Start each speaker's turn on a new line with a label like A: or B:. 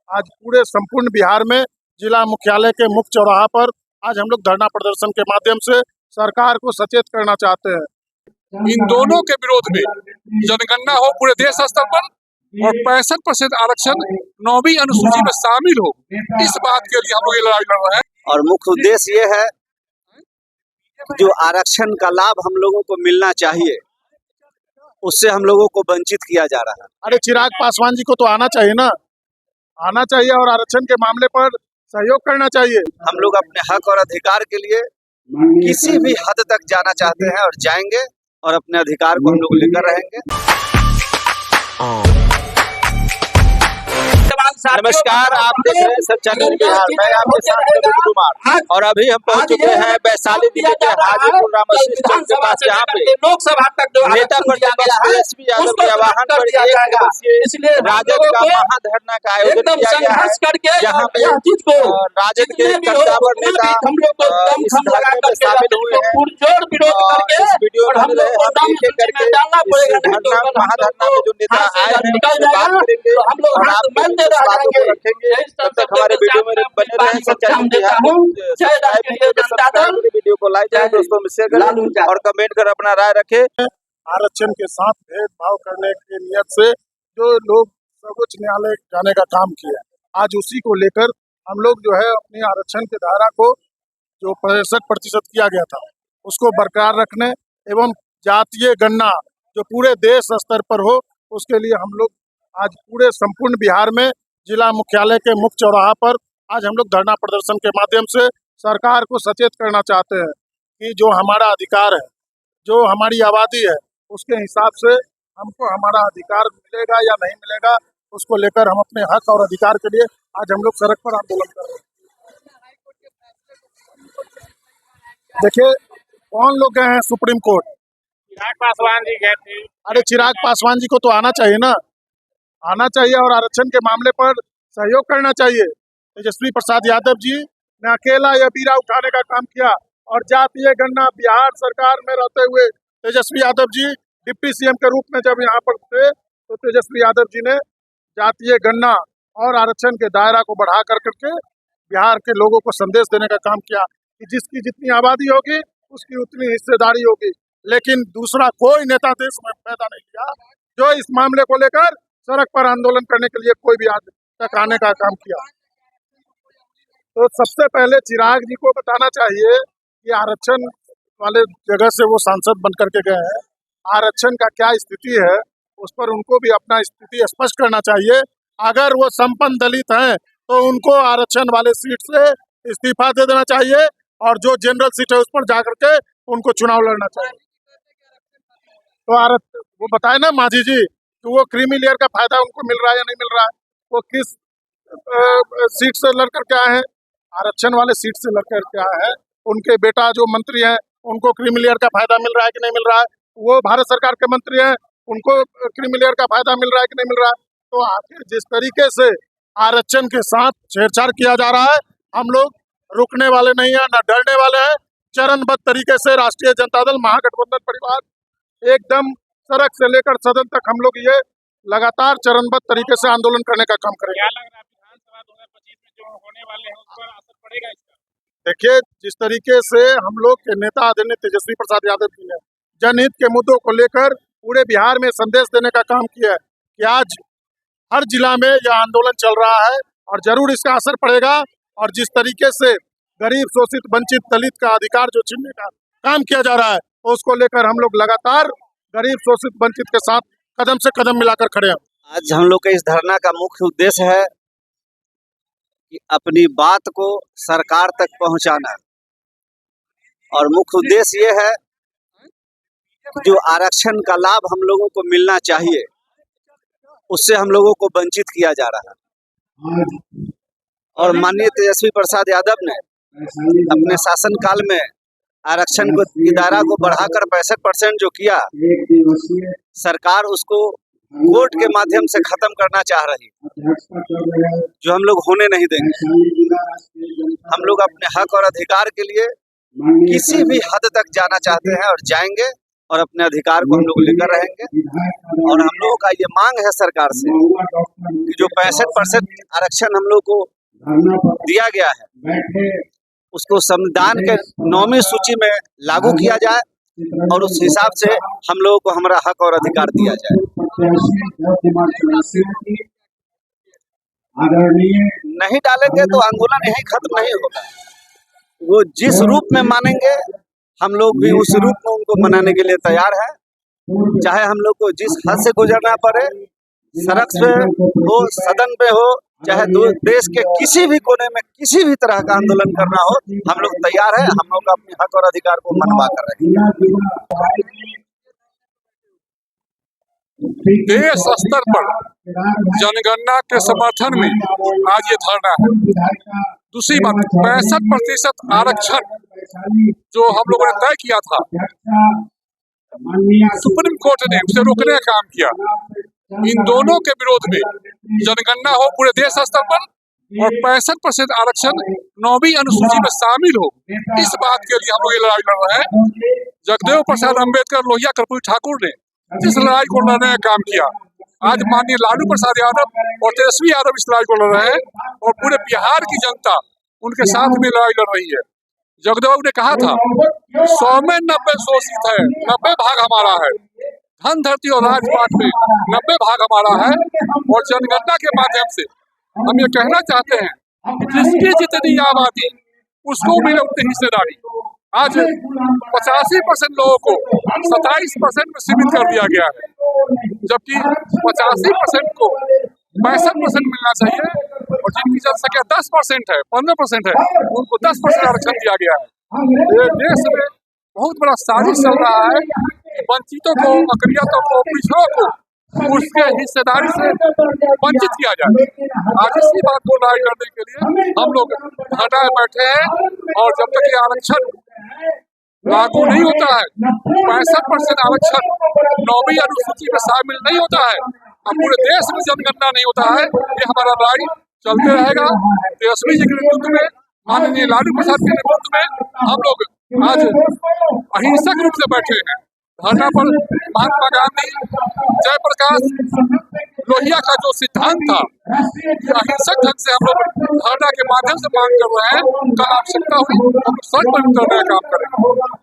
A: आज पूरे संपूर्ण बिहार में जिला मुख्यालय के मुख्य चौराहा पर आज हम लोग धरना प्रदर्शन के माध्यम से सरकार को सचेत करना चाहते हैं।
B: इन दोनों के विरोध में जनगणना हो पूरे देश स्तर पर और 65% आरक्षण 9वीं अनुसूची में शामिल हो, इस बात के लिए हम लोग ये लड़ाई लड़ रहे हैं।
C: और मुख्य उद्देश्य ये है जो आरक्षण का लाभ हम लोगों को मिलना चाहिए उससे हम लोगों को वंचित किया जा रहा है।
A: अरे चिराग पासवान जी को तो आना चाहिए ना, आना चाहिए और आरक्षण के मामले पर सहयोग करना चाहिए।
C: हम लोग अपने हक और अधिकार के लिए किसी भी हद तक जाना चाहते हैं और जाएंगे और अपने अधिकार को हम लोग लेकर रहेंगे। नमस्कार, आप देख रहे हैं सच्चाई बिहार। मैं आपके साथ रवि कुमार और अभी हम पहुंच चुके हैं वैशाली जिले के हाजीपुर रामसिंह चौक के पास, जहाँ पे लोकसभा तक नेता प्रतिपक्ष तेजस्वी यादव के आह्वान पर एक दिवसीय राजद का महाधरना का आयोजन किया गया है, जहाँ पे राजद के कद्दावर नेता इस धरने में शामिल हुए हैं। इस वीडियो में हम एक एक करके इस धरना महाधरना में जो नेता आए हैं उनसे बात करेंगे और आप बातों को रखेंगे। तब तक हमारे वीडियो में बने रहें। सच्चाई बिहार वीडियो को लाइक करें, दोस्तों में शेयर करें और कमेंट कर अपना राय रखें।
A: आरक्षण के साथ भेदभाव करने की नियत से जो लोग सर्वोच्च न्यायालय जाने का काम किया, आज उसी को लेकर हम लोग जो है अपनी आरक्षण के धारा को जो 65% किया गया था उसको बरकरार रखने एवं जातीय गणना जो पूरे देश स्तर पर हो, उसके लिए हम लोग आज पूरे संपूर्ण बिहार में जिला मुख्यालय के मुख्य चौराहा पर आज हम लोग धरना प्रदर्शन के माध्यम से सरकार को सचेत करना चाहते हैं कि जो हमारा अधिकार है, जो हमारी आबादी है, उसके हिसाब से हमको हमारा अधिकार मिलेगा या नहीं मिलेगा, उसको लेकर हम अपने हक और अधिकार के लिए आज हम लोग सड़क पर आंदोलन कर रहे हैं। देखिए कौन लोग गए हैं सुप्रीम कोर्ट?
D: चिराग पासवान जी गए थे।
A: अरे चिराग पासवान जी को तो आना चाहिए ना, आना चाहिए और आरक्षण के मामले पर सहयोग करना चाहिए। तेजस्वी प्रसाद यादव जी ने अकेला यह बीड़ा उठाने का काम किया और जातीय गणना बिहार सरकार में रहते हुए तेजस्वी यादव जी डिप्टी सीएम के रूप में जब यहाँ पर थे तो तेजस्वी यादव जी ने जातीय गणना और आरक्षण के दायरा को बढ़ा कर करके बिहार के लोगों को संदेश देने का काम किया कि जिसकी जितनी आबादी होगी उसकी उतनी हिस्सेदारी होगी। लेकिन दूसरा कोई नेता देश में पैदा नहीं किया जो इस मामले को लेकर सड़क पर आंदोलन करने के लिए कोई भी आज तक आने का काम किया। तो सबसे पहले चिराग जी को बताना चाहिए कि आरक्षण वाले जगह से वो सांसद बन करके गए हैं, आरक्षण का क्या स्थिति है उस पर उनको भी अपना स्थिति स्पष्ट करना चाहिए। अगर वो संपन्न दलित हैं तो उनको आरक्षण वाले सीट से इस्तीफा दे देना चाहिए और जो जनरल सीट है उस पर जाकर के उनको चुनाव लड़ना चाहिए। तो वो बताए ना मांझी जी कि वो क्रीमी लेयर का फायदा उनको मिल रहा है या नहीं मिल रहा है, वो किस सीट से लड़ करके आए हैं, आरक्षण वाले सीट से लड़ करके आए हैं। उनके बेटा जो मंत्री हैं उनको क्रीमी लेयर का फायदा मिल रहा है कि नहीं मिल रहा है, वो भारत सरकार के मंत्री हैं उनको क्रीमी लेयर का फायदा मिल रहा है कि नहीं मिल रहा है। तो आखिर जिस तरीके से आरक्षण के साथ छेड़छाड़ किया जा रहा है, हम लोग रुकने वाले नहीं है, न डरने वाले हैं। चरणबद्ध तरीके से राष्ट्रीय जनता दल महागठबंधन परिवार एकदम सड़क से लेकर सदन तक हम लोग ये लगातार चरणबद्ध तरीके से आंदोलन करने का काम करेंगे।
D: क्या लग रहा है विधानसभा 2025 में जो होने वाले हैं उस पर असर पड़ेगा इसका?
A: देखिए जिस तरीके से हम लोग के नेता आदरणीय तेजस्वी प्रसाद यादव जी ने जनहित के मुद्दों को लेकर पूरे बिहार में संदेश देने का काम किया है कि आज हर जिला में यह आंदोलन चल रहा है और जरूर इसका असर पड़ेगा। और जिस तरीके से गरीब शोषित वंचित दलित का अधिकार जो छीनने का काम किया जा रहा है तो उसको लेकर हम लोग लगातार गरीब शोषित वंचित के साथ कदम से कदम मिलाकर खड़े हैं।
C: आज हम लोग के इस धरना का मुख्य उद्देश्य है कि अपनी बात को सरकार तक पहुंचाना और मुख्य उद्देश्य ये है जो आरक्षण का लाभ हम लोगों को मिलना चाहिए उससे हम लोगों को वंचित किया जा रहा है। और माननीय तेजस्वी प्रसाद यादव ने अपने शासनकाल में आरक्षण को की दायरा को बढ़ाकर 65% जो किया, सरकार उसको कोर्ट के माध्यम से खत्म करना चाह रही, जो हम लोग होने नहीं देंगे। हम लोग अपने हक और अधिकार के लिए किसी भी हद तक जाना चाहते हैं और जाएंगे और अपने अधिकार को हम लोग लेकर रहेंगे। और हम लोगों का ये मांग है सरकार से कि जो 65% आरक्षण हम लोग को दिया गया है उसको संविधान के 9वीं सूची में लागू किया जाए और उस हिसाब से हम लोगों को हमारा हक और अधिकार दिया जाए। नहीं डालेंगे तो आंदोलन यहीं खत्म नहीं होगा। वो जिस रूप में मानेंगे हम लोग भी उस रूप में उनको मनाने के लिए तैयार है। चाहे हम लोग को जिस हद से गुजरना पड़े, सड़क पे हो, सदन पे हो, चाहे देश के किसी भी कोने में किसी भी तरह का आंदोलन करना हो, हम लोग तैयार है। हम लोग अपने हक और अधिकार को मनवा कर रहेंगे।
B: देश स्तर पर जनगणना के समर्थन में आज ये धरना है। दूसरी बात, 65% आरक्षण जो हम लोगों ने तय किया था, सुप्रीम कोर्ट ने उसे रोकने का काम किया। इन दोनों के विरोध में जनगणना हो पूरे देश स्तर पर और 65% आरक्षण 9वीं अनुसूची में शामिल हो, इस बात के लिए हम लोग ये लड़ाई लड़ रहे हैं। जगदेव प्रसाद अम्बेडकर, लोहिया कर्पूरी ठाकुर ने जिस लड़ाई को लड़ने का काम किया, आज माननीय लालू प्रसाद यादव और तेजस्वी यादव इस लड़ाई को लड़ रहे हैं और पूरे बिहार की जनता उनके साथ में लड़ाई लड़ रही है। जगदेव ने कहा था 100 में 90 शोषित है, 90 भाग हमारा है। धन, धरती और राजपाट में 90 भाग हमारा है। और जनगणना के माध्यम से हम ये कहना चाहते हैं कि जिसकी जितनी आबादी उसको मिले उतनी हिस्सेदारी। आज 85% लोगों को 27% में सीमित कर दिया गया है, जबकि 85% को 65% मिलना चाहिए। और जिनकी जनसंख्या 10% है, 15% है, उनको 10% आरक्षण दिया गया है। ये देश में बहुत बड़ा साजिश चल रहा है कि वंचितों को, अकलियतों को, पिछड़ों को उसके हिस्सेदारी से वंचित किया जाए। आज इसी बात को लड़ाई करने के लिए हम लोग धरना में बैठे हैं। और जब तक ये आरक्षण लागू नहीं होता है, 65% आरक्षण 9वीं अनुसूची में शामिल नहीं होता है, अब पूरे देश में जनगणना नहीं होता है, ये हमारा लड़ाई चलते रहेगा। तेजस्वी जी के नेतृत्व में, माननीय लालू प्रसाद के नेतृत्व में हम लोग आज अहिंसक रूप से बैठे हैं। धरना पर महात्मा गांधी, जयप्रकाश, लोहिया का जो सिद्धांत था, अहिंसक ढंग से हम लोग धरना के माध्यम से मांग कर रहे हैं। कल आवश्यकता हुई हम लोग सड़क पर उतरने का काम करेंगे।